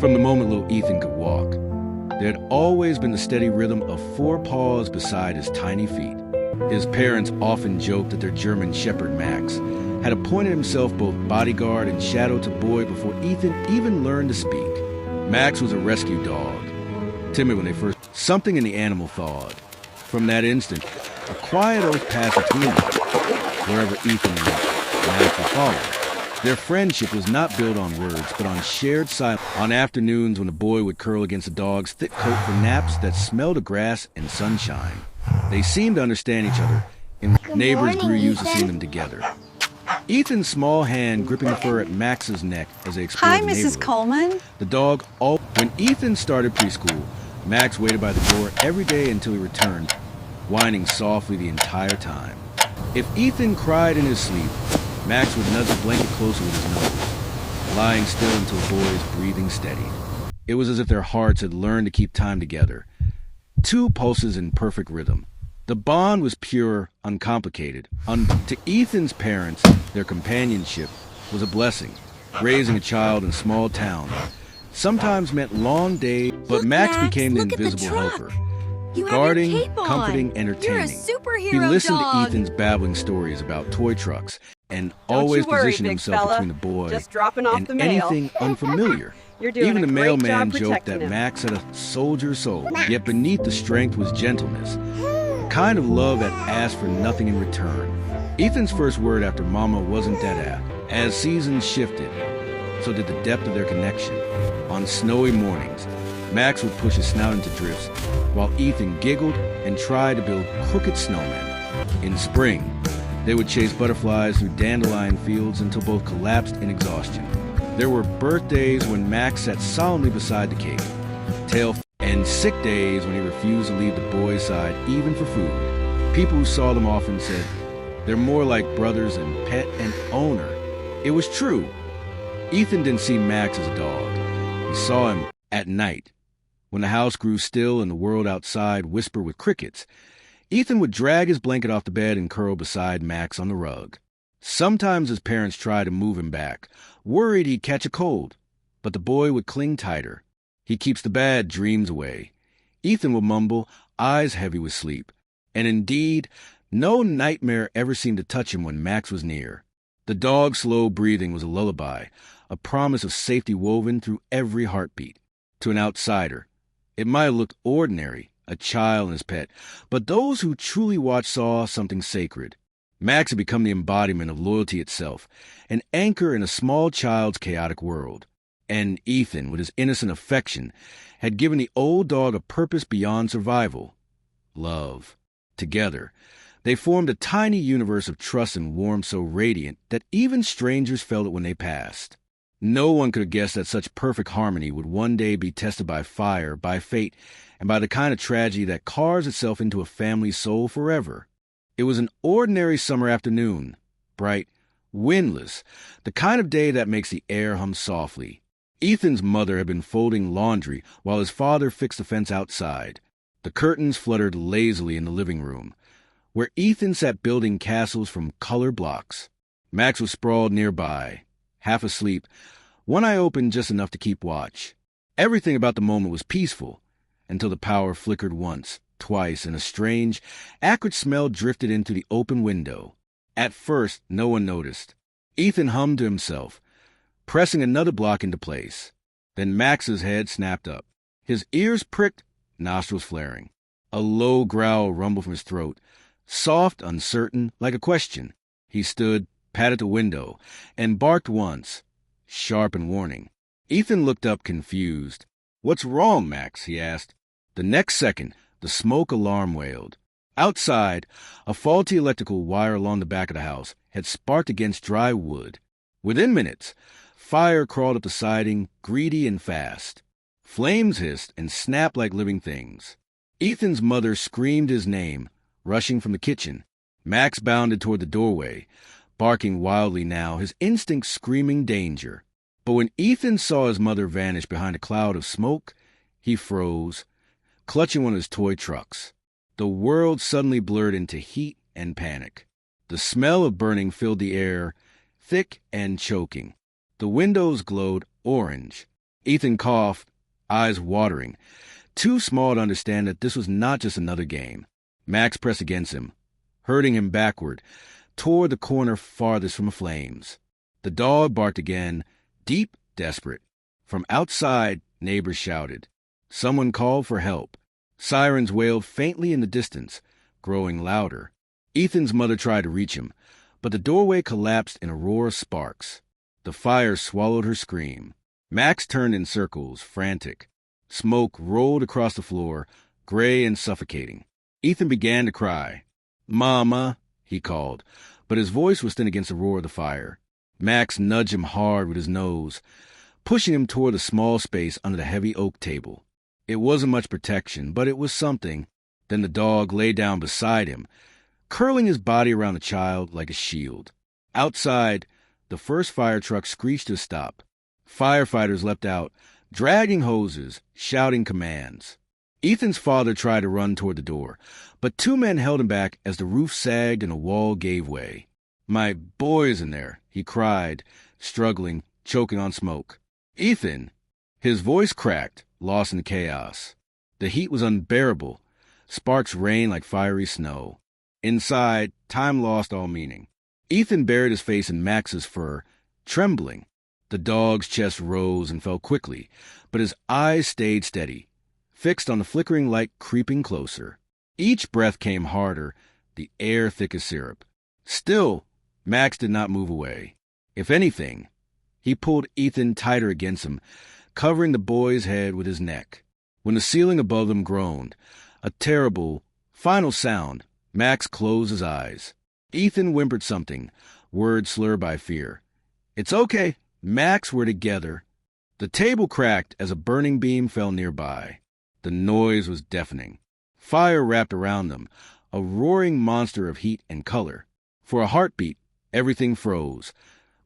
From the moment little Ethan could walk, there had always been the steady rhythm of 4 paws beside his tiny feet. His parents often joked that their German shepherd Max had appointed himself both bodyguard and shadow to boy before Ethan even learned to speak. Max was a rescue dog, timid when they first... Something in the animal thawed. From that instant, a quiet oath passed between them. Wherever Ethan went, Max would follow. Their friendship was not built on words, but on shared silence. On afternoons when the boy would curl against the dog's thick coat for naps that smelled of grass and sunshine, they seemed to understand each other, and neighbors grew used to seeing them together. Ethan's small hand gripping the fur at Max's neck as they explored the neighborhood. Hi, Mrs. Coleman. The dog When Ethan started preschool, Max waited by the door every day until he returned, whining softly the entire time. If Ethan cried in his sleep, Max would nudge the blanket closer with his nose, lying still until the boys' breathing steadied. It was as if their hearts had learned to keep time together. 2 pulses in perfect rhythm. The bond was pure, uncomplicated. To Ethan's parents, their companionship was a blessing. Raising a child in a small town sometimes meant long days, but Look, Max Max, became the look at the invisible truck. helper. You have Guarding, your cape on. comforting, entertaining. You're a superhero He listened dog. to Ethan's babbling stories about toy trucks and Don't always you worry, positioned big himself fella. between the boy Just dropping off and the mail. anything unfamiliar. You're doing Even a the great mailman job joked protecting that him. Max had a soldier's soul, yet beneath the strength was gentleness, a kind of love that asked for nothing in return. Ethan's first word after Mama wasn't Dada. As seasons shifted, so did the depth of their connection. On snowy mornings, Max would push his snout into drifts, while Ethan giggled and tried to build crooked snowmen. In spring, they would chase butterflies through dandelion fields until both collapsed in exhaustion. There were birthdays when Max sat solemnly beside the cake, and sick days when he refused to leave the boy's side even for food. People who saw them often said, "They're more like brothers and pet and owner." It was true. Ethan didn't see Max as a dog. He saw him at night, when the house grew still and the world outside whispered with crickets. Ethan would drag his blanket off the bed and curl beside Max on the rug. Sometimes his parents tried to move him back, worried he'd catch a cold, but the boy would cling tighter. "He keeps the bad dreams away," Ethan would mumble, eyes heavy with sleep. And indeed, no nightmare ever seemed to touch him when Max was near. The dog's slow breathing was a lullaby, a promise of safety woven through every heartbeat. To an outsider, it might have looked ordinary, a child and his pet, but those who truly watched saw something sacred. Max had become the embodiment of loyalty itself, an anchor in a small child's chaotic world. And Ethan, with his innocent affection, had given the old dog a purpose beyond survival: love. Together, they formed a tiny universe of trust and warmth so radiant that even strangers felt it when they passed. No one could have guessed that such perfect harmony would one day be tested by fire, by fate, and by the kind of tragedy that carves itself into a family's soul forever. It was an ordinary summer afternoon, bright, windless, the kind of day that makes the air hum softly. Ethan's mother had been folding laundry while his father fixed the fence outside. The curtains fluttered lazily in the living room, where Ethan sat building castles from color blocks. Max was sprawled nearby, half asleep, one eye open just enough to keep watch. Everything about the moment was peaceful, until the power flickered once, twice, and a strange, acrid smell drifted into the open window. At first, no one noticed. Ethan hummed to himself, pressing another block into place. Then Max's head snapped up. His ears pricked, nostrils flaring. A low growl rumbled from his throat, soft, uncertain, like a question. He stood, patted the window, and barked once, sharp and warning. Ethan looked up confused. "What's wrong, Max?" he asked. The next second, the smoke alarm wailed. Outside, a faulty electrical wire along the back of the house had sparked against dry wood. Within minutes, fire crawled up the siding, greedy and fast. Flames hissed and snapped like living things. Ethan's mother screamed his name, rushing from the kitchen. Max bounded toward the doorway, barking wildly now, his instincts screaming danger. But when Ethan saw his mother vanish behind a cloud of smoke, he froze, clutching one of his toy trucks. The world suddenly blurred into heat and panic. The smell of burning filled the air, thick and choking. The windows glowed orange. Ethan coughed, eyes watering, too small to understand that this was not just another game. Max pressed against him, herding him backward, toward the corner farthest from the flames. The dog barked again, deep, desperate. From outside, neighbors shouted. Someone called for help. Sirens wailed faintly in the distance, growing louder. Ethan's mother tried to reach him, but the doorway collapsed in a roar of sparks. The fire swallowed her scream. Max turned in circles, frantic. Smoke rolled across the floor, gray and suffocating. Ethan began to cry. "Mama," he called, but his voice was thin against the roar of the fire. Max nudged him hard with his nose, pushing him toward the small space under the heavy oak table. It wasn't much protection, but it was something. Then the dog lay down beside him, curling his body around the child like a shield. Outside, the first fire truck screeched to a stop. Firefighters leapt out, dragging hoses, shouting commands. Ethan's father tried to run toward the door, but two men held him back as the roof sagged and a wall gave way. "My boy's in there," he cried, struggling, choking on smoke. "Ethan!" His voice cracked, lost in the chaos. The heat was unbearable. Sparks rained like fiery snow. Inside, time lost all meaning. Ethan buried his face in Max's fur, trembling. The dog's chest rose and fell quickly, but his eyes stayed steady, fixed on the flickering light creeping closer. Each breath came harder, the air thick as syrup. Still, Max did not move away. If anything, he pulled Ethan tighter against him, covering the boy's head with his neck. When the ceiling above them groaned, a terrible, final sound, Max closed his eyes. Ethan whimpered something, words slurred by fear. "It's okay, Max, we're together." The table cracked as a burning beam fell nearby. The noise was deafening. Fire wrapped around them, a roaring monster of heat and color. For a heartbeat, everything froze.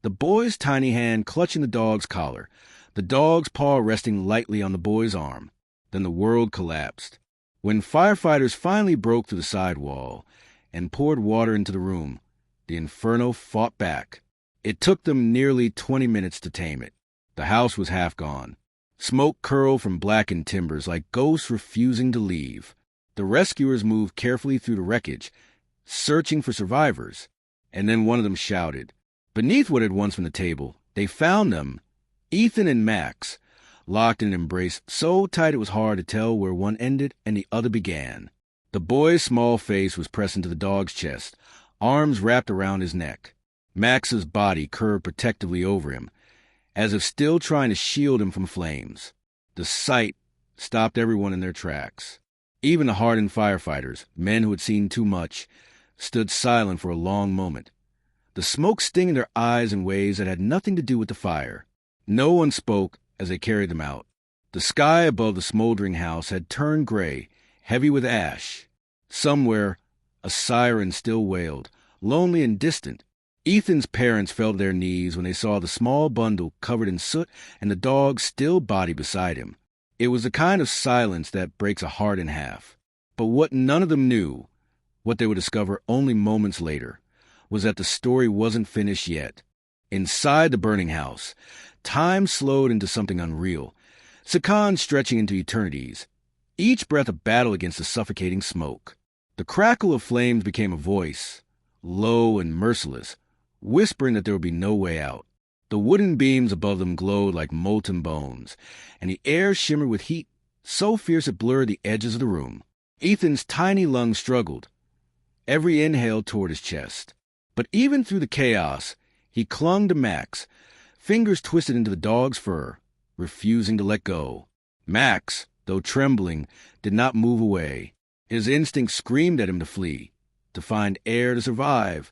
The boy's tiny hand clutching the dog's collar, the dog's paw resting lightly on the boy's arm. Then the world collapsed. When firefighters finally broke through the sidewall and poured water into the room, the inferno fought back. It took them nearly 20 minutes to tame it. The house was half gone. Smoke curled from blackened timbers like ghosts refusing to leave. The rescuers moved carefully through the wreckage, searching for survivors, and then one of them shouted. Beneath what had once been the table, they found them, Ethan and Max, locked in an embrace so tight it was hard to tell where one ended and the other began. The boy's small face was pressed into the dog's chest, arms wrapped around his neck. Max's body curved protectively over him, as if still trying to shield him from flames. The sight stopped everyone in their tracks. Even the hardened firefighters, men who had seen too much, stood silent for a long moment, the smoke stinging their eyes in ways that had nothing to do with the fire. No one spoke as they carried them out. The sky above the smoldering house had turned gray, heavy with ash. Somewhere, a siren still wailed, lonely and distant. Ethan's parents fell to their knees when they saw the small bundle covered in soot and the dog's still body beside him. It was the kind of silence that breaks a heart in half. But what none of them knew, what they would discover only moments later, was that the story wasn't finished yet. Inside the burning house, time slowed into something unreal, seconds stretching into eternities, each breath a battle against the suffocating smoke. The crackle of flames became a voice, low and merciless, whispering that there would be no way out. The wooden beams above them glowed like molten bones, and the air shimmered with heat so fierce it blurred the edges of the room. Ethan's tiny lungs struggled, every inhale toward his chest. But even through the chaos, he clung to Max, fingers twisted into the dog's fur, refusing to let go. Max, though trembling, did not move away. His instinct screamed at him to flee, to find air to survive.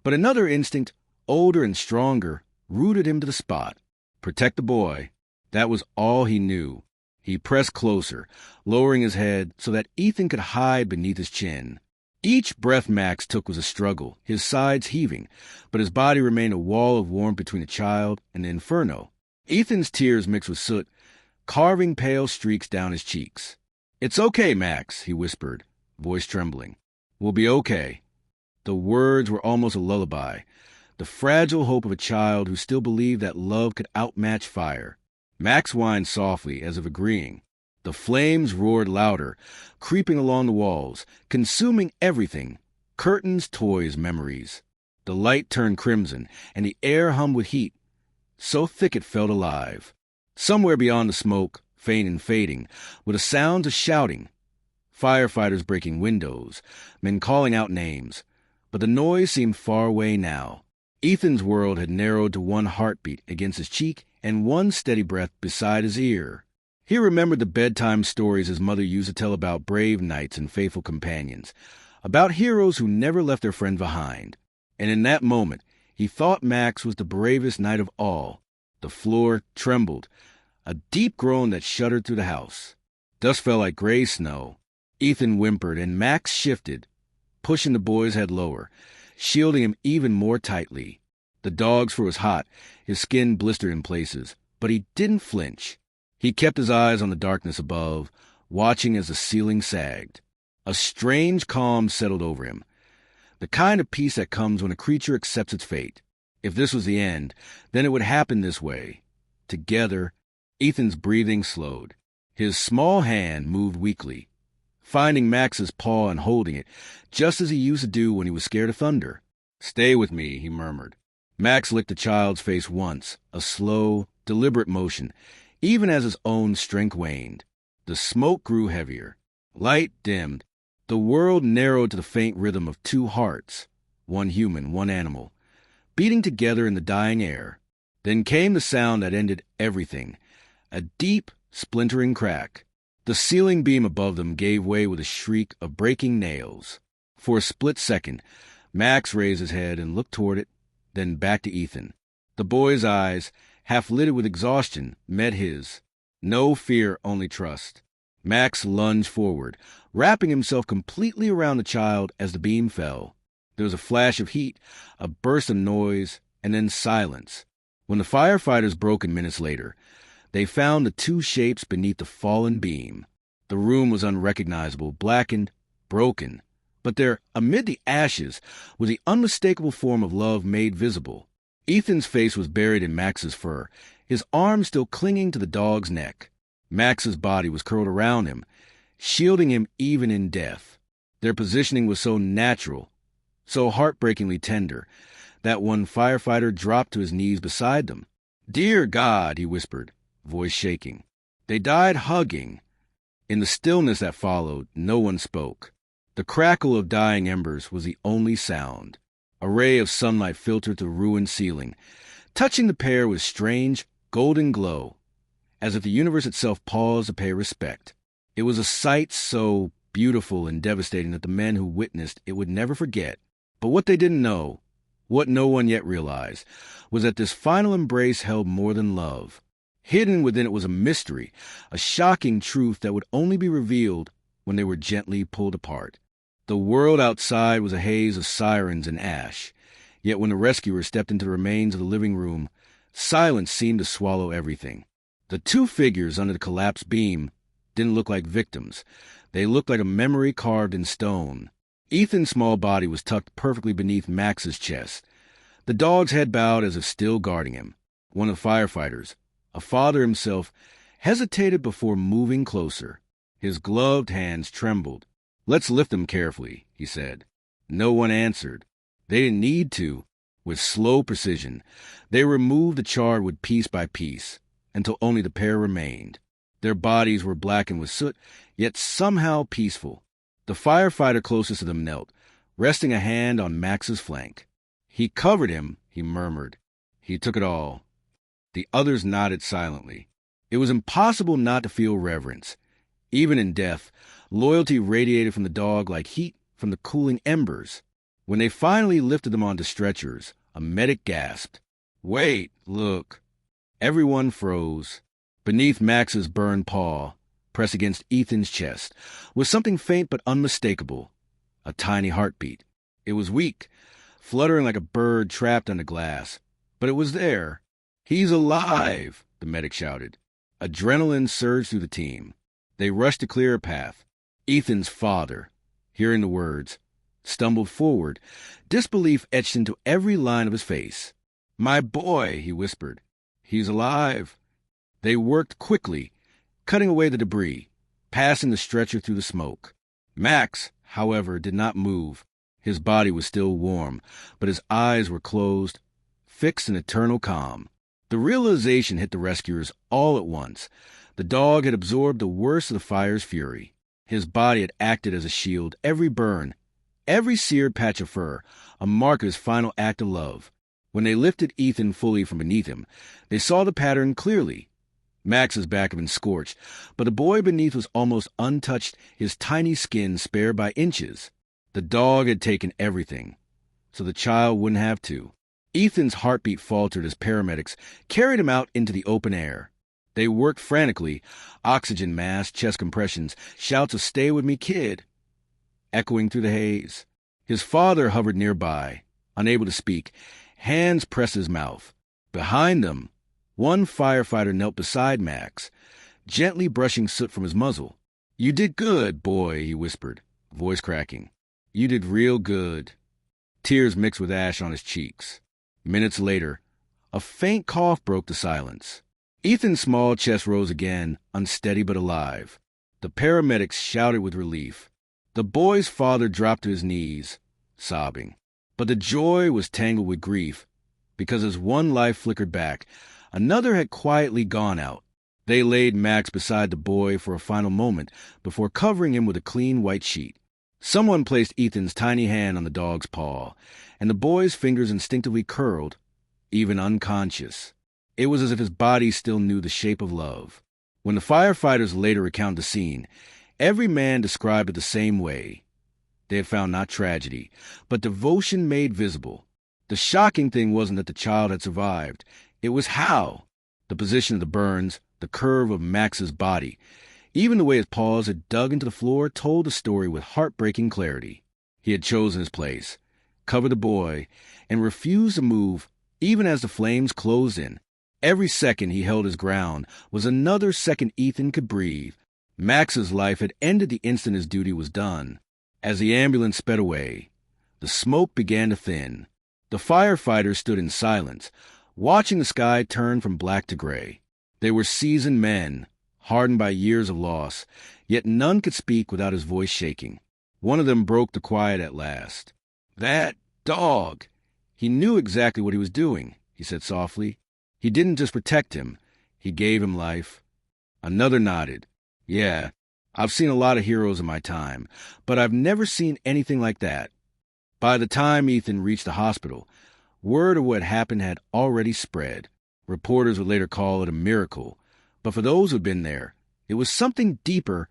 But another instinct, older and stronger, rooted him to the spot. Protect the boy. That was all he knew. He pressed closer, lowering his head so that Ethan could hide beneath his chin. Each breath Max took was a struggle, his sides heaving, but his body remained a wall of warmth between the child and the inferno. Ethan's tears mixed with soot, carving pale streaks down his cheeks. "It's okay, Max," he whispered, voice trembling. "We'll be okay." The words were almost a lullaby, the fragile hope of a child who still believed that love could outmatch fire. Max whined softly, as if agreeing. The flames roared louder, creeping along the walls, consuming everything. Curtains, toys, memories. The light turned crimson, and the air hummed with heat, so thick it felt alive. Somewhere beyond the smoke, faint and fading, were the sounds of shouting. Firefighters breaking windows, men calling out names. But the noise seemed far away now. Ethan's world had narrowed to one heartbeat against his cheek and one steady breath beside his ear. He remembered the bedtime stories his mother used to tell about brave knights and faithful companions, about heroes who never left their friend behind. And in that moment, he thought Max was the bravest knight of all. The floor trembled, a deep groan that shuddered through the house. Dust fell like gray snow. Ethan whimpered, and Max shifted, pushing the boy's head lower, shielding him even more tightly. The dog's fur was hot, his skin blistered in places, but he didn't flinch. He kept his eyes on the darkness above, watching as the ceiling sagged. A strange calm settled over him, the kind of peace that comes when a creature accepts its fate. If this was the end, then it would happen this way. Together, Ethan's breathing slowed. His small hand moved weakly, finding Max's paw and holding it, just as he used to do when he was scared of thunder. "Stay with me," he murmured. Max licked the child's face once, a slow, deliberate motion, even as his own strength waned. The smoke grew heavier. Light dimmed. The world narrowed to the faint rhythm of two hearts, one human, one animal, beating together in the dying air. Then came the sound that ended everything, a deep, splintering crack. The ceiling beam above them gave way with a shriek of breaking nails. For a split second, Max raised his head and looked toward it, then back to Ethan. The boy's eyes, half lidded with exhaustion, met his. No fear, only trust. Max lunged forward, wrapping himself completely around the child as the beam fell. There was a flash of heat, a burst of noise, and then silence. When the firefighters broke in minutes later, they found the two shapes beneath the fallen beam. The room was unrecognizable, blackened, broken. But there, amid the ashes, was the unmistakable form of love made visible. Ethan's face was buried in Max's fur, his arms still clinging to the dog's neck. Max's body was curled around him, shielding him even in death. Their positioning was so natural, so heartbreakingly tender, that one firefighter dropped to his knees beside them. "Dear God," he whispered, voice shaking. They died hugging. In the stillness that followed, no one spoke. The crackle of dying embers was the only sound. A ray of sunlight filtered through the ruined ceiling, touching the pair with strange, golden glow, as if the universe itself paused to pay respect. It was a sight so beautiful and devastating that the men who witnessed it would never forget. But what they didn't know, what no one yet realized, was that this final embrace held more than love. Hidden within it was a mystery, a shocking truth that would only be revealed when they were gently pulled apart. The world outside was a haze of sirens and ash, yet when the rescuers stepped into the remains of the living room, silence seemed to swallow everything. The two figures under the collapsed beam didn't look like victims. They looked like a memory carved in stone. Ethan's small body was tucked perfectly beneath Max's chest, the dog's head bowed as if still guarding him. One of the firefighters, a father himself, hesitated before moving closer. His gloved hands trembled. "Let's lift them carefully," he said. No one answered. They didn't need to. With slow precision, they removed the charred wood piece by piece, until only the pair remained. Their bodies were blackened with soot, yet somehow peaceful. The firefighter closest to them knelt, resting a hand on Max's flank. "He covered him," he murmured. "He took it all." The others nodded silently. It was impossible not to feel reverence. Even in death, loyalty radiated from the dog like heat from the cooling embers. When they finally lifted them onto stretchers, a medic gasped. "Wait, look." Everyone froze. Beneath Max's burned paw, pressed against Ethan's chest, was something faint but unmistakable. A tiny heartbeat. It was weak, fluttering like a bird trapped under glass. But it was there. "He's alive!" the medic shouted. Adrenaline surged through the team. They rushed to clear a path. Ethan's father, hearing the words, stumbled forward, disbelief etched into every line of his face. "My boy," he whispered. "He's alive." They worked quickly, cutting away the debris, passing the stretcher through the smoke. Max, however, did not move. His body was still warm, but his eyes were closed, fixed in eternal calm. The realization hit the rescuers all at once. The dog had absorbed the worst of the fire's fury. His body had acted as a shield. Every burn, every seared patch of fur, a mark of his final act of love. When they lifted Ethan fully from beneath him, they saw the pattern clearly. Max's back had been scorched, but the boy beneath was almost untouched, his tiny skin spared by inches. The dog had taken everything, so the child wouldn't have to. Ethan's heartbeat faltered as paramedics carried him out into the open air. They worked frantically, oxygen masks, chest compressions, shouts of "Stay with me, kid," echoing through the haze. His father hovered nearby, unable to speak, hands pressed his mouth. Behind them, one firefighter knelt beside Max, gently brushing soot from his muzzle. "You did good, boy," he whispered, voice cracking. "You did real good." Tears mixed with ash on his cheeks. Minutes later, a faint cough broke the silence. Ethan's small chest rose again, unsteady but alive. The paramedics shouted with relief. The boy's father dropped to his knees, sobbing. But the joy was tangled with grief, because as one life flickered back, another had quietly gone out. They laid Max beside the boy for a final moment before covering him with a clean white sheet. Someone placed Ethan's tiny hand on the dog's paw, and the boy's fingers instinctively curled, even unconscious. It was as if his body still knew the shape of love. When the firefighters later recounted the scene, every man described it the same way. They had found not tragedy, but devotion made visible. The shocking thing wasn't that the child had survived. It was how. The position of the burns, the curve of Max's body, even the way his paws had dug into the floor told the story with heartbreaking clarity. He had chosen his place, covered the boy, and refused to move even as the flames closed in. Every second he held his ground was another second Ethan could breathe. Max's life had ended the instant his duty was done. As the ambulance sped away, the smoke began to thin. The firefighters stood in silence, watching the sky turn from black to gray. They were seasoned men, hardened by years of loss, yet none could speak without his voice shaking. One of them broke the quiet at last. "That dog! He knew exactly what he was doing," he said softly. "He didn't just protect him, he gave him life." Another nodded. "Yeah, I've seen a lot of heroes in my time, but I've never seen anything like that." By the time Ethan reached the hospital, word of what happened had already spread. Reporters would later call it a miracle, but for those who'd been there, it was something deeper,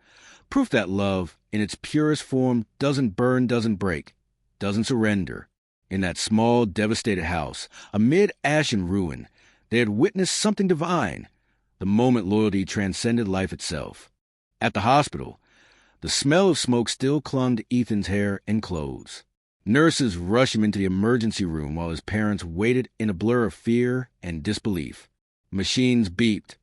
proof that love, in its purest form, doesn't burn, doesn't break, doesn't surrender. In that small, devastated house, amid ash and ruin, they had witnessed something divine, the moment loyalty transcended life itself. At the hospital, the smell of smoke still clung to Ethan's hair and clothes. Nurses rushed him into the emergency room while his parents waited in a blur of fear and disbelief. Machines beeped.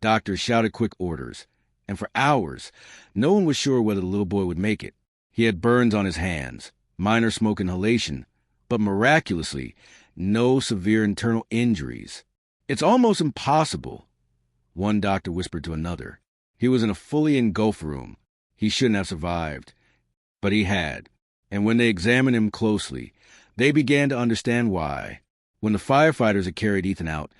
Doctors shouted quick orders. And for hours, no one was sure whether the little boy would make it. He had burns on his hands, minor smoke inhalation, but miraculously, no severe internal injuries. "It's almost impossible," one doctor whispered to another. He was in a fully engulfed room. He shouldn't have survived. But he had. And when they examined him closely, they began to understand why. When the firefighters had carried Ethan out,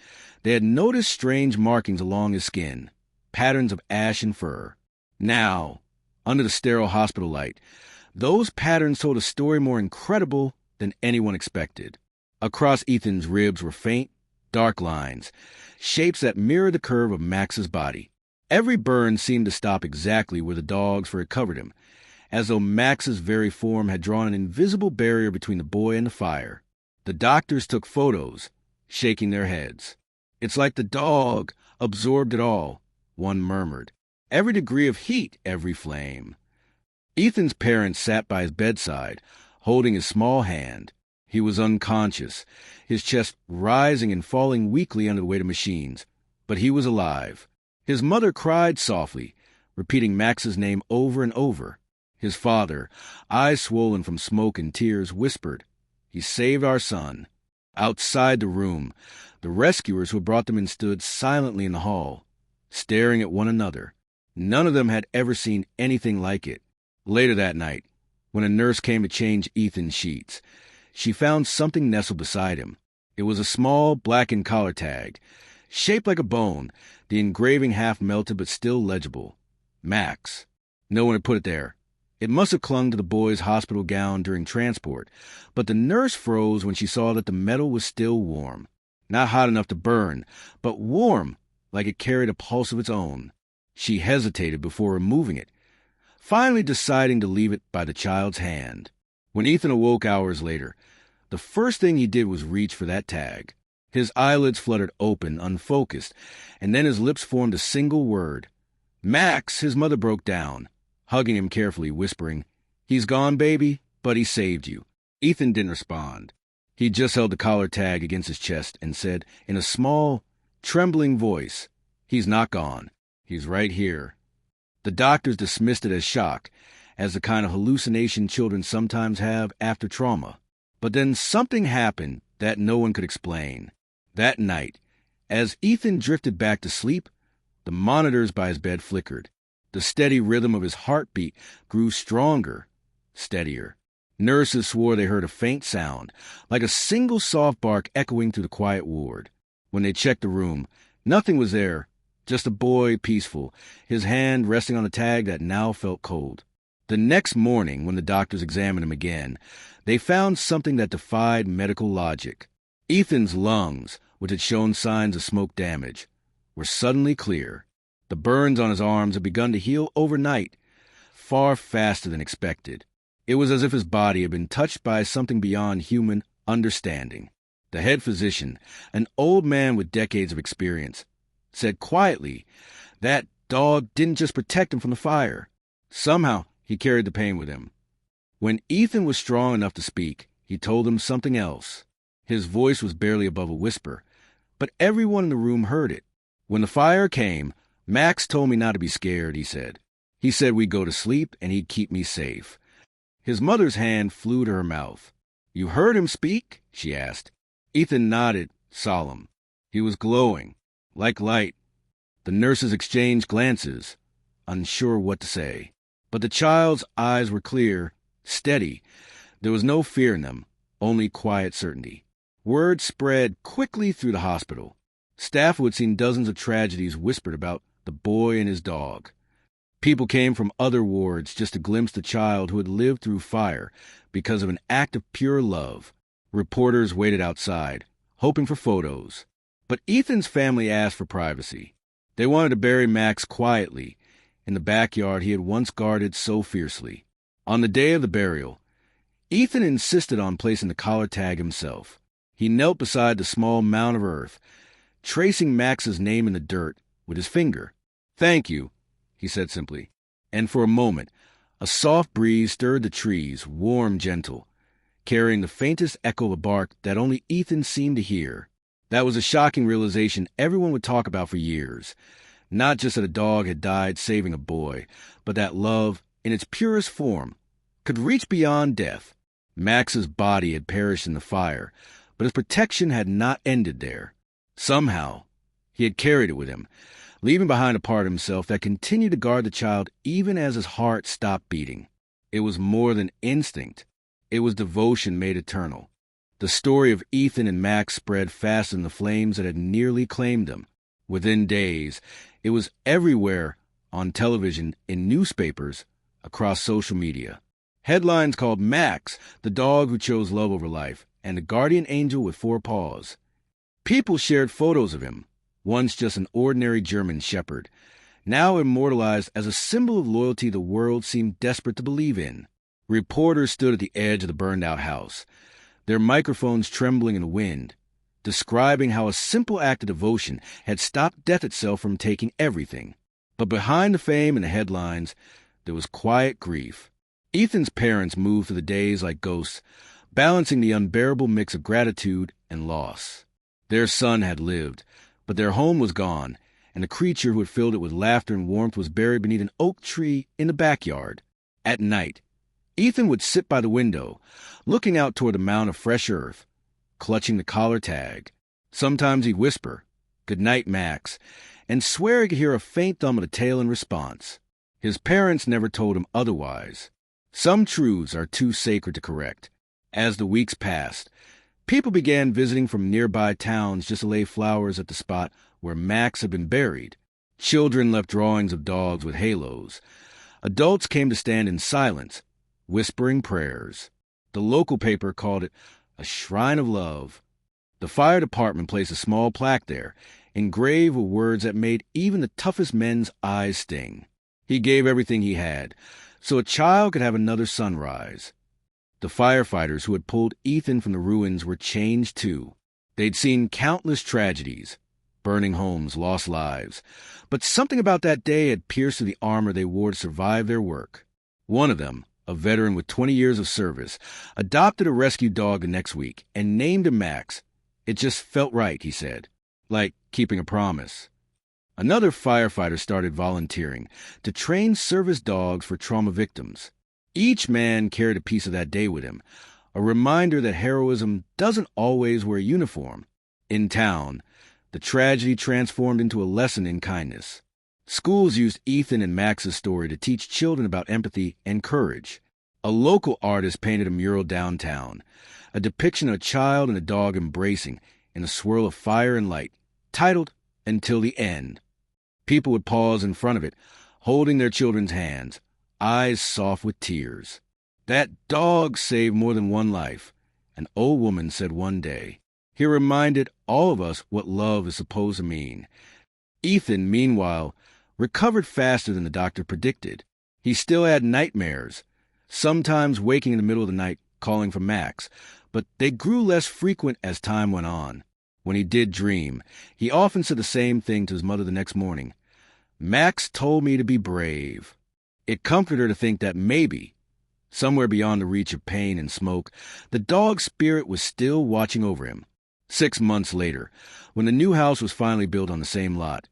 they had noticed strange markings along his skin, patterns of ash and fur. Now, under the sterile hospital light, those patterns told a story more incredible than anyone expected. Across Ethan's ribs were faint, dark lines, shapes that mirrored the curve of Max's body. Every burn seemed to stop exactly where the dog's fur had covered him, as though Max's very form had drawn an invisible barrier between the boy and the fire. The doctors took photos, shaking their heads. "It's like the dog absorbed it all," one murmured. "Every degree of heat, every flame." Ethan's parents sat by his bedside, holding his small hand. He was unconscious, his chest rising and falling weakly under the weight of machines, but he was alive. His mother cried softly, repeating Max's name over and over. His father, eyes swollen from smoke and tears, whispered, "He saved our son." Outside the room, the rescuers who had brought them in stood silently in the hall, staring at one another. None of them had ever seen anything like it. Later that night, when a nurse came to change Ethan's sheets, she found something nestled beside him. It was a small, blackened collar tag, shaped like a bone, the engraving half melted but still legible. Max. No one had put it there. It must have clung to the boy's hospital gown during transport, but the nurse froze when she saw that the metal was still warm. Not hot enough to burn, but warm, like it carried a pulse of its own. She hesitated before removing it, finally deciding to leave it by the child's hand. When Ethan awoke hours later, the first thing he did was reach for that tag. His eyelids fluttered open, unfocused, and then his lips formed a single word. "Max!" His mother broke down, hugging him carefully, whispering, "He's gone, baby, but he saved you." Ethan didn't respond. He just held the collar tag against his chest and said, in a small, trembling voice, "He's not gone. He's right here." The doctors dismissed it as shock, as the kind of hallucination children sometimes have after trauma. But then something happened that no one could explain. That night, as Ethan drifted back to sleep, the monitors by his bed flickered. The steady rhythm of his heartbeat grew stronger, steadier. Nurses swore they heard a faint sound, like a single soft bark echoing through the quiet ward. When they checked the room, nothing was there, just a boy peaceful, his hand resting on the tag that now felt cold. The next morning, when the doctors examined him again, they found something that defied medical logic. Ethan's lungs, which had shown signs of smoke damage, were suddenly clear. The burns on his arms had begun to heal overnight, far faster than expected. It was as if his body had been touched by something beyond human understanding. The head physician, an old man with decades of experience, said quietly that dog didn't just protect him from the fire. Somehow, he carried the pain with him. When Ethan was strong enough to speak, he told them something else. His voice was barely above a whisper, but everyone in the room heard it. "When the fire came, Max told me not to be scared," he said. "He said we'd go to sleep and he'd keep me safe." His mother's hand flew to her mouth. "You heard him speak?" she asked. Ethan nodded, solemn. He was glowing, like light. The nurses exchanged glances, unsure what to say. But the child's eyes were clear, steady. There was no fear in them, only quiet certainty. Word spread quickly through the hospital. Staff who had seen dozens of tragedies whispered about the boy and his dog. People came from other wards just to glimpse the child who had lived through fire because of an act of pure love. Reporters waited outside, hoping for photos. But Ethan's family asked for privacy. They wanted to bury Max quietly, in the backyard he had once guarded so fiercely. On the day of the burial, Ethan insisted on placing the collar tag himself. He knelt beside the small mound of earth, tracing Max's name in the dirt with his finger. "Thank you," he said simply. And for a moment, a soft breeze stirred the trees, warm, gentle, carrying the faintest echo of a bark that only Ethan seemed to hear. That was a shocking realization everyone would talk about for years. Not just that a dog had died saving a boy, but that love, in its purest form, could reach beyond death. Max's body had perished in the fire, but his protection had not ended there. Somehow, he had carried it with him, leaving behind a part of himself that continued to guard the child even as his heart stopped beating. It was more than instinct. It was devotion made eternal. The story of Ethan and Max spread faster than the flames that had nearly claimed them. Within days, it was everywhere, on television, in newspapers, across social media. Headlines called Max, the dog who chose love over life, and the guardian angel with 4 paws. People shared photos of him, once just an ordinary German shepherd, now immortalized as a symbol of loyalty the world seemed desperate to believe in. Reporters stood at the edge of the burned-out house, their microphones trembling in the wind, describing how a simple act of devotion had stopped death itself from taking everything. But behind the fame and the headlines, there was quiet grief. Ethan's parents moved through the days like ghosts, balancing the unbearable mix of gratitude and loss. Their son had lived, but their home was gone, and the creature who had filled it with laughter and warmth was buried beneath an oak tree in the backyard. At night, Ethan would sit by the window, looking out toward the mound of fresh earth, clutching the collar tag. Sometimes he'd whisper, "Good night, Max," and swear he could hear a faint thump of the tail in response. His parents never told him otherwise. Some truths are too sacred to correct. As the weeks passed, people began visiting from nearby towns just to lay flowers at the spot where Max had been buried. Children left drawings of dogs with halos. Adults came to stand in silence, whispering prayers. The local paper called it a shrine of love. The fire department placed a small plaque there, engraved with words that made even the toughest men's eyes sting. He gave everything he had, so a child could have another sunrise. The firefighters who had pulled Ethan from the ruins were changed too. They'd seen countless tragedies, burning homes, lost lives, but something about that day had pierced through the armor they wore to survive their work. One of them, a veteran with 20 years of service, adopted a rescue dog the next week and named him Max. It just felt right, he said, like keeping a promise. Another firefighter started volunteering to train service dogs for trauma victims. Each man carried a piece of that day with him, a reminder that heroism doesn't always wear a uniform. In town, the tragedy transformed into a lesson in kindness. Schools used Ethan and Max's story to teach children about empathy and courage. A local artist painted a mural downtown, a depiction of a child and a dog embracing in a swirl of fire and light, titled Until the End. People would pause in front of it, holding their children's hands, eyes soft with tears. That dog saved more than one life, an old woman said one day. He reminded all of us what love is supposed to mean. Ethan, meanwhile, recovered faster than the doctor predicted. He still had nightmares, sometimes waking in the middle of the night calling for Max, but they grew less frequent as time went on. When he did dream, he often said the same thing to his mother the next morning. Max told me to be brave. It comforted her to think that maybe, somewhere beyond the reach of pain and smoke, the dog's spirit was still watching over him. 6 months later, when the new house was finally built on the same lot,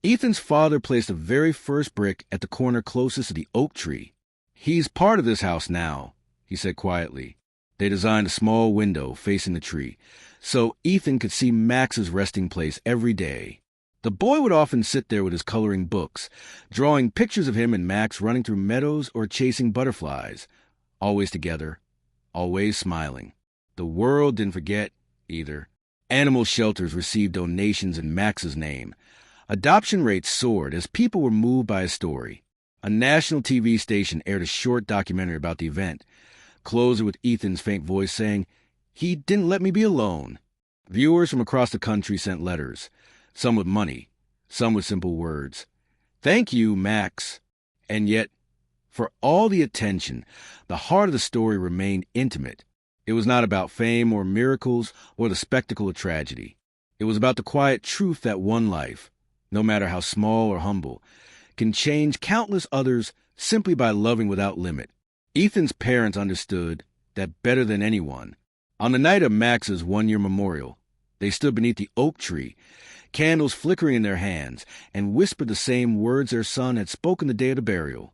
Ethan's father placed the very first brick at the corner closest to the oak tree. "He's part of this house now," he said quietly. They designed a small window facing the tree, so Ethan could see Max's resting place every day. The boy would often sit there with his coloring books, drawing pictures of him and Max running through meadows or chasing butterflies, always together, always smiling. The world didn't forget either. Animal shelters received donations in Max's name. Adoption rates soared as people were moved by his story. A national TV station aired a short documentary about the event, closing with Ethan's faint voice saying, "He didn't let me be alone." Viewers from across the country sent letters, some with money, some with simple words. "Thank you, Max." And yet, for all the attention, the heart of the story remained intimate. It was not about fame or miracles or the spectacle of tragedy. It was about the quiet truth that one life, no matter how small or humble, can change countless others simply by loving without limit. Ethan's parents understood that better than anyone. On the night of Max's one-year memorial, they stood beneath the oak tree, candles flickering in their hands, and whispered the same words their son had spoken the day of the burial.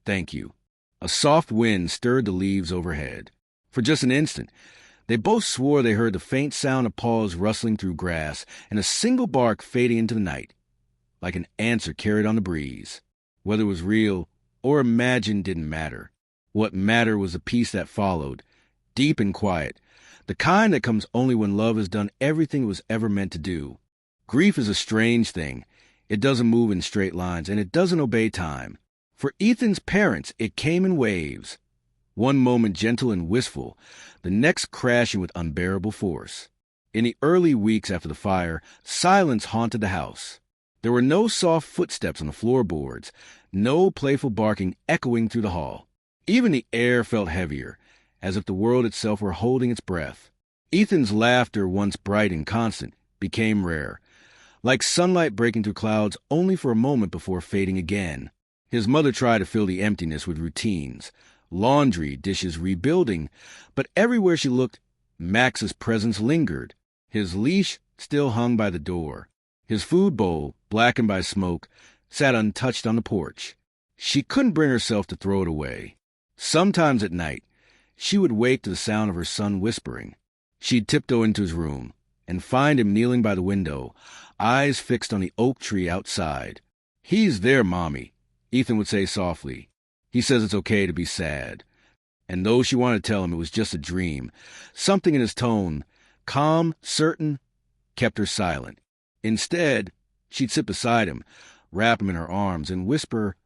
"Thank you." A soft wind stirred the leaves overhead. For just an instant, they both swore they heard the faint sound of paws rustling through grass and a single bark fading into the night, like an answer carried on the breeze. Whether it was real or imagined didn't matter. What mattered was the peace that followed, deep and quiet, the kind that comes only when love has done everything it was ever meant to do. Grief is a strange thing. It doesn't move in straight lines, and it doesn't obey time. For Ethan's parents, it came in waves. One moment gentle and wistful, the next crashing with unbearable force. In the early weeks after the fire, silence haunted the house. There were no soft footsteps on the floorboards, no playful barking echoing through the hall. Even the air felt heavier, as if the world itself were holding its breath. Ethan's laughter, once bright and constant, became rare, like sunlight breaking through clouds only for a moment before fading again. His mother tried to fill the emptiness with routines, laundry, dishes, rebuilding, but everywhere she looked, Max's presence lingered. His leash still hung by the door. His food bowl, blackened by smoke, sat untouched on the porch. She couldn't bring herself to throw it away. Sometimes at night, she would wake to the sound of her son whispering. She'd tiptoe into his room and find him kneeling by the window, eyes fixed on the oak tree outside. "He's there, Mommy," Ethan would say softly. "He says it's okay to be sad." And though she wanted to tell him it was just a dream, something in his tone, calm, certain, kept her silent. Instead, she'd sit beside him, wrap him in her arms, and whisper,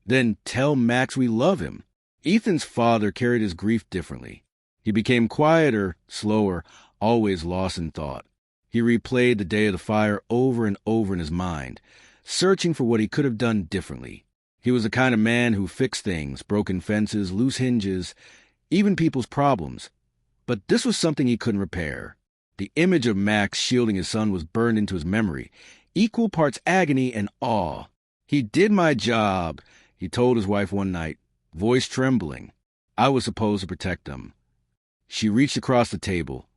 "Then tell Max we love him." Ethan's father carried his grief differently. He became quieter, slower, always lost in thought. He replayed the day of the fire over and over in his mind, searching for what he could have done differently. He was the kind of man who fixed things, broken fences, loose hinges, even people's problems. But this was something he couldn't repair. The image of Max shielding his son was burned into his memory, equal parts agony and awe. "He did my job," he told his wife one night, voice trembling. "I was supposed to protect them." She reached across the table,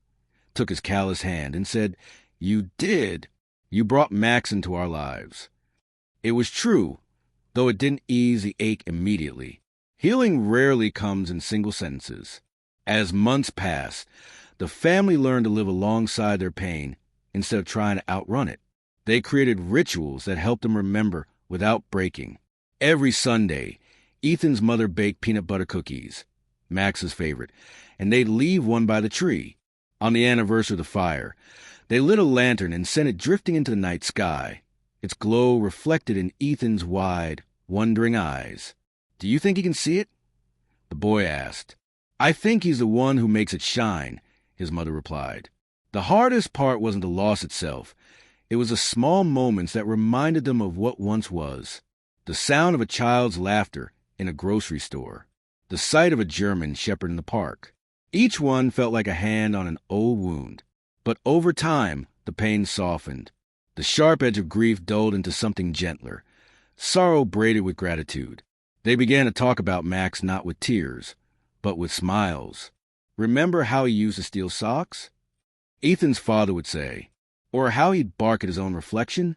took his callous hand, and said, "You did. You brought Max into our lives." It was true, though it didn't ease the ache immediately. Healing rarely comes in single sentences. As months passed, the family learned to live alongside their pain instead of trying to outrun it. They created rituals that helped them remember without breaking. Every Sunday, Ethan's mother baked peanut butter cookies, Max's favorite, and they'd leave one by the tree. On the anniversary of the fire, they lit a lantern and sent it drifting into the night sky, its glow reflected in Ethan's wide, wondering eyes. "Do you think he can see it?" the boy asked. "I think he's the one who makes it shine," his mother replied. The hardest part wasn't the loss itself. It was the small moments that reminded them of what once was. The sound of a child's laughter in a grocery store. The sight of a German shepherd in the park. Each one felt like a hand on an old wound. But over time, the pain softened. The sharp edge of grief dulled into something gentler. Sorrow braided with gratitude. They began to talk about Max not with tears, but with smiles. "Remember how he used to steal socks?" Ethan's father would say. Or how he'd bark at his own reflection?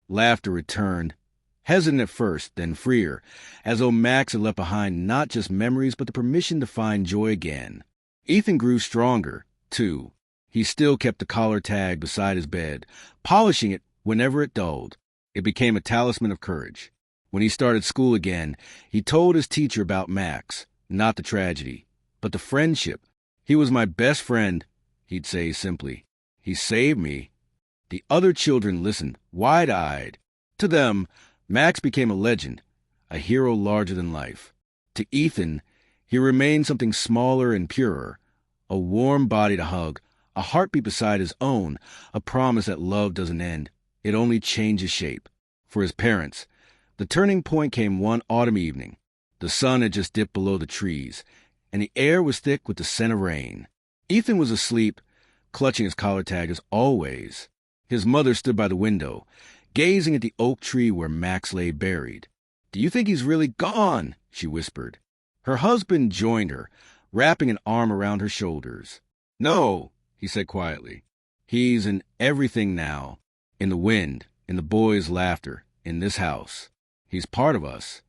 Laughter returned, hesitant at first, then freer, as though Max had left behind not just memories but the permission to find joy again. Ethan grew stronger, too. He still kept the collar tag beside his bed, polishing it whenever it dulled. It became a talisman of courage. When he started school again, he told his teacher about Max, not the tragedy, but the friendship. "He was my best friend," he'd say simply. "He saved me." The other children listened, wide-eyed. To them, Max became a legend, a hero larger than life. To Ethan, he remained something smaller and purer, a warm body to hug, a heartbeat beside his own, a promise that love doesn't end. It only changes shape. For his parents, the turning point came one autumn evening. The sun had just dipped below the trees, and the air was thick with the scent of rain. Ethan was asleep, clutching his collar tag as always. His mother stood by the window, gazing at the oak tree where Max lay buried. "Do you think he's really gone?" she whispered. Her husband joined her, wrapping an arm around her shoulders. "No," he said quietly. "He's in everything now. In the wind, in the boys' laughter, in this house. He's part of us."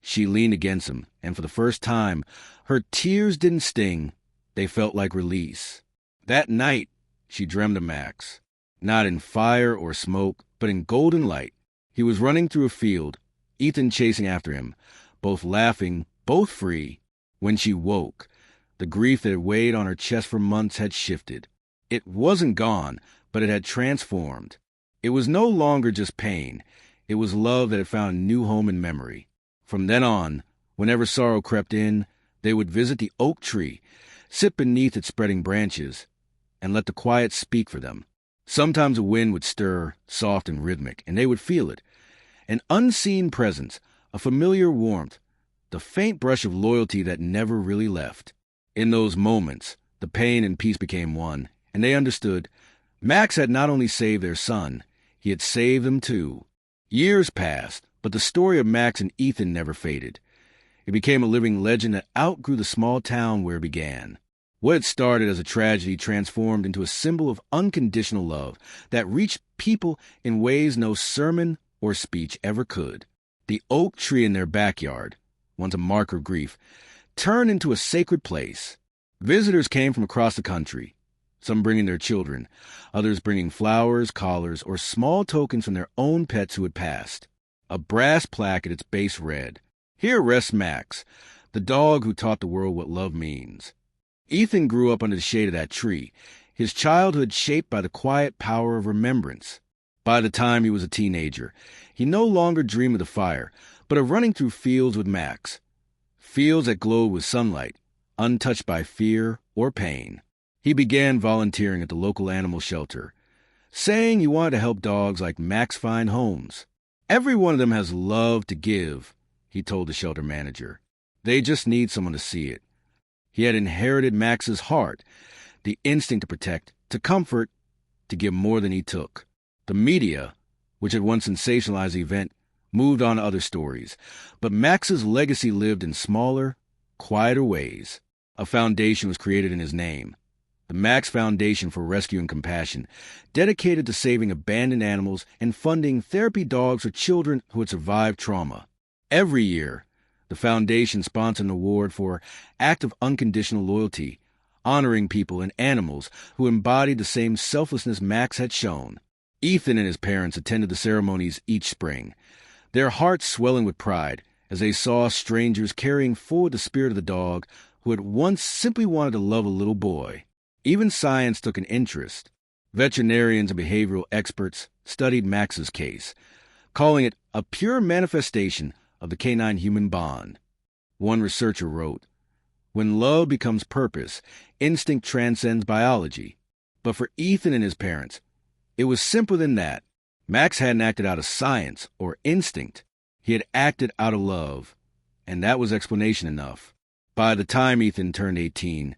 She leaned against him, and for the first time, her tears didn't sting. They felt like release. That night, she dreamed of Max. Not in fire or smoke, but in golden light. He was running through a field, Ethan chasing after him, both laughing, both free. When she woke, the grief that had weighed on her chest for months had shifted. It wasn't gone, but it had transformed. It was no longer just pain. It was love that had found a new home in memory. From then on, whenever sorrow crept in, they would visit the oak tree, sit beneath its spreading branches, and let the quiet speak for them. Sometimes a wind would stir, soft and rhythmic, and they would feel it. An unseen presence, a familiar warmth, the faint brush of loyalty that never really left. In those moments, the pain and peace became one, and they understood. Max had not only saved their son, he had saved them too. Years passed, but the story of Max and Ethan never faded. It became a living legend that outgrew the small town where it began. What had started as a tragedy transformed into a symbol of unconditional love that reached people in ways no sermon or speech ever could. The oak tree in their backyard, once a marker of grief, turned into a sacred place. Visitors came from across the country. some bringing their children, others bringing flowers, collars, or small tokens from their own pets who had passed. A brass plaque at its base read, "Here rests Max, the dog who taught the world what love means." Ethan grew up under the shade of that tree, his childhood shaped by the quiet power of remembrance. By the time he was a teenager, he no longer dreamed of the fire, but of running through fields with Max. Fields that glowed with sunlight, untouched by fear or pain. He began volunteering at the local animal shelter, saying he wanted to help dogs like Max find homes. "Every one of them has love to give," he told the shelter manager. "They just need someone to see it." He had inherited Max's heart, the instinct to protect, to comfort, to give more than he took. The media, which had once sensationalized the event, moved on to other stories, but Max's legacy lived in smaller, quieter ways. A foundation was created in his name, the Max Foundation for Rescue and Compassion, dedicated to saving abandoned animals and funding therapy dogs for children who had survived trauma. Every year, the foundation sponsors an award for act of unconditional loyalty, honoring people and animals who embodied the same selflessness Max had shown. Ethan and his parents attended the ceremonies each spring, their hearts swelling with pride as they saw strangers carrying forward the spirit of the dog who had once simply wanted to love a little boy. Even science took an interest. Veterinarians and behavioral experts studied Max's case, calling it a pure manifestation of the canine-human bond. One researcher wrote, "When love becomes purpose, instinct transcends biology." But for Ethan and his parents, it was simpler than that. Max hadn't acted out of science or instinct. He had acted out of love, and that was explanation enough. By the time Ethan turned 18,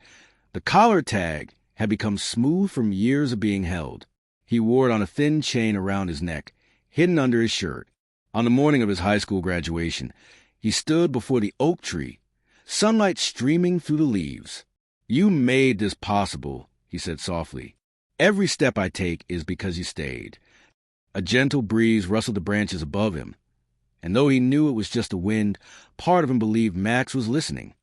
the collar tag had become smooth from years of being held. He wore it on a thin chain around his neck, hidden under his shirt. On the morning of his high school graduation, he stood before the oak tree, sunlight streaming through the leaves. "You made this possible," he said softly. "Every step I take is because you stayed." A gentle breeze rustled the branches above him, and though he knew it was just the wind, part of him believed Max was listening.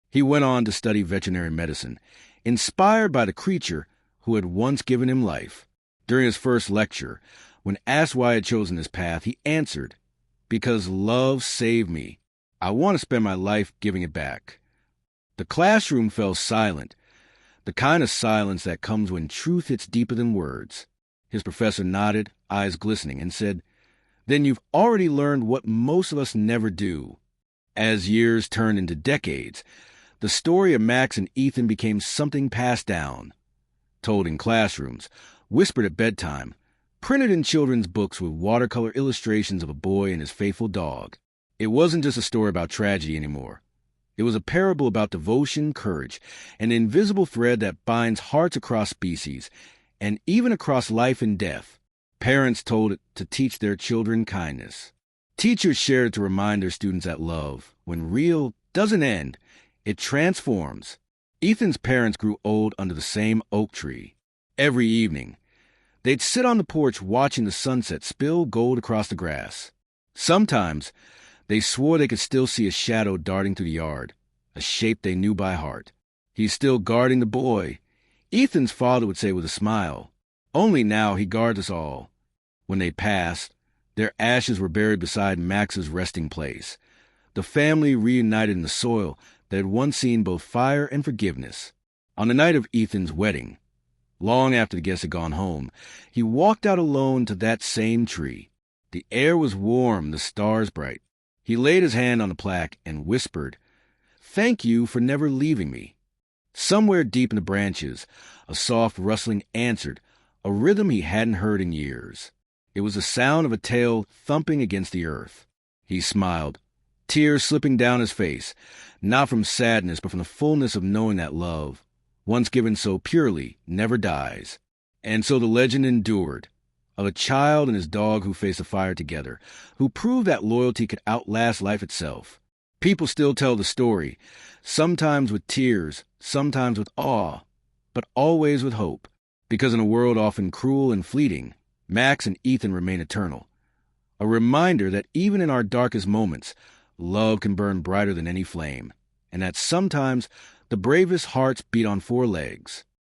He went on to study veterinary medicine, inspired by the creature who had once given him life. During his first lecture, when asked why he had chosen this path, he answered, "Because love saved me. I want to spend my life giving it back." The classroom fell silent, the kind of silence that comes when truth hits deeper than words. His professor nodded, eyes glistening, and said, "Then you've already learned what most of us never do." As years turned into decades, the story of Max and Ethan became something passed down, told in classrooms, whispered at bedtime, printed in children's books with watercolor illustrations of a boy and his faithful dog. It wasn't just a story about tragedy anymore. It was a parable about devotion, courage, an invisible thread that binds hearts across species, and even across life and death. Parents told it to teach their children kindness. Teachers shared it to remind their students that love, when real, doesn't end. It transforms. Ethan's parents grew old under the same oak tree. Every evening, they'd sit on the porch watching the sunset spill gold across the grass. Sometimes, they swore they could still see a shadow darting through the yard, a shape they knew by heart. "He's still guarding the boy," Ethan's father would say with a smile. "Only now he guards us all." When they passed, their ashes were buried beside Max's resting place. The family reunited in the soil that had once seen both fire and forgiveness. On the night of Ethan's wedding, long after the guests had gone home, he walked out alone to that same tree. The air was warm, the stars bright. He laid his hand on the plaque and whispered, "Thank you for never leaving me." Somewhere deep in the branches, a soft rustling answered, a rhythm he hadn't heard in years. It was the sound of a tail thumping against the earth. He smiled, tears slipping down his face, not from sadness but from the fullness of knowing that love, once given so purely, never dies. And so the legend endured, of a child and his dog who faced the fire together, who proved that loyalty could outlast life itself. People still tell the story, sometimes with tears, sometimes with awe, but always with hope, because in a world often cruel and fleeting, Max and Ethan remain eternal. A reminder that even in our darkest moments, love can burn brighter than any flame, and that sometimes the bravest hearts beat on four legs.